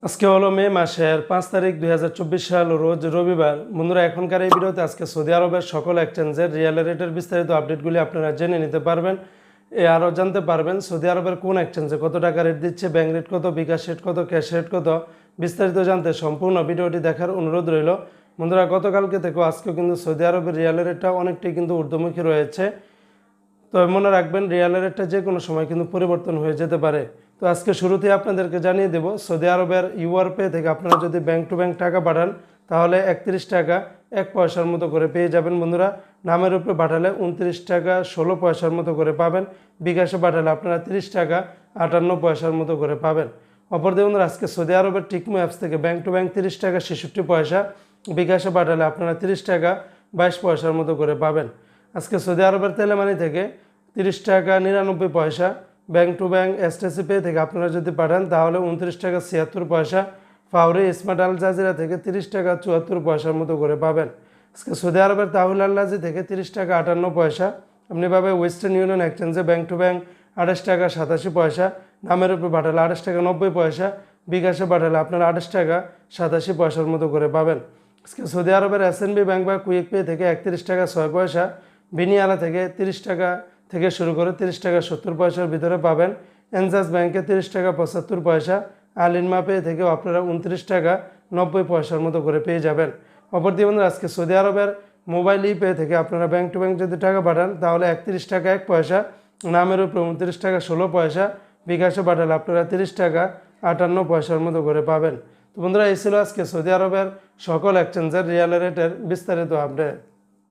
আজকে হলো মে মাসের 5 তারিখ 2024 সাল রোজ রবিবার। বন্ধুরা, এখনকার এই ভিডিওতে আজকে সৌদি আরবের সকল এক্সচেঞ্জের রিয়াল রেটের বিস্তারিত আপডেটগুলি আপনারা জেনে নিতে পারবেন। আরও জানতে পারবেন সৌদি আরবের কোন এক্সচেঞ্জে কত টাকা রেট দিচ্ছে, ব্যাঙ্ক রেট কত, বিকাশ রেট কত, ক্যাশ রেট কত, বিস্তারিত জানতে সম্পূর্ণ ভিডিওটি দেখার অনুরোধ রইল। বন্ধুরা, গতকালকে থেকেও আজকেও কিন্তু সৌদি আরবের রিয়াল রেটটা অনেকটাই কিন্তু ঊর্ধ্বমুখী রয়েছে। তো মনে রাখবেন রিয়াল রেটটা যে কোনো সময় কিন্তু পরিবর্তন হয়ে যেতে পারে। তো আজকে শুরুতেই আপনাদেরকে জানিয়ে দেব, সৌদি আরবের ইউআর পে থেকে আপনারা যদি ব্যাংক টু ব্যাংক টাকা পাঠান তাহলে 31 টাকা 1 পয়সার মতো করে পেয়ে যাবেন। বন্ধুরা, নামের উপরে পাঠালে 29 টাকা 16 পয়সার মতো করে পাবেন। বিকাশে পাঠালে আপনারা 30 টাকা 58 পয়সার মতো করে পাবেন। অপরদিকে বন্ধুরা, আজকে সৌদি আরবের টিকমো অ্যাপস থেকে ব্যাংক টু ব্যাংক 30 টাকা 66 পয়সা, বিকাশে পাঠালে আপনারা 30 টাকা 22 পয়সার মতো করে পাবেন। আজকে সৌদি আরবের তেলেমানি থেকে 30 টাকা 99 পয়সা, bank to bank STC pay থেকে আপনারা যদি পাঠান তাহলে 29 টাকা 76 পয়সা, ফাউরি স্মার্ট আল জাজিরা থেকে 30 টাকা 74 পয়সার মতো করে পাবেন। আজকে সৌদি আরবের তাহুল আল্লাজি থেকে 30 টাকা 58 পয়সা, এমনিভাবে ওয়েস্টার্ন ইউনিয়ন এক্সচেঞ্জে ব্যাংক টু ব্যাংক 28 টাকা 87 পয়সা, নামের উপরে পাঠালে 28 টাকা 90 পয়সা, বিকাশে পাঠালে আপনারা 28 টাকা 87 পয়সার মতো করে পাবেন। আজকে সৌদি আরবের এসএনবি ব্যাংক বা কুইক পে থেকে 31 টাকা 6 পয়সা, বিনিয়ালা থেকে 30 টাকা থেকে শুরু করে 30 টাকা 70 পয়সার ভিতরে পাবেন। এনজাস ব্যাংকে 30 টাকা 75 পয়সা, আলিনমা পে থেকেও আপনারা 29 টাকা 90 পয়সার মতো করে পেয়ে যাবেন। অপরদিকে বন্ধুরা, আজকে সৌদি আরবের মোবাইল ই পে থেকে আপনারা ব্যাংক টু ব্যাংক যদি টাকা পাঠান তাহলে 31 টাকা 1 পয়সা, নামের উপরে 29 টাকা 16 পয়সা, বিকাশে পাঠালে আপনারা 30 টাকা 58 পয়সার মতো করে পাবেন। তো বন্ধুরা, এই ছিল আজকে সৌদি আরবের সকল এক্সচেঞ্জের রিয়াল রেটের বিস্তারিত আপডেট।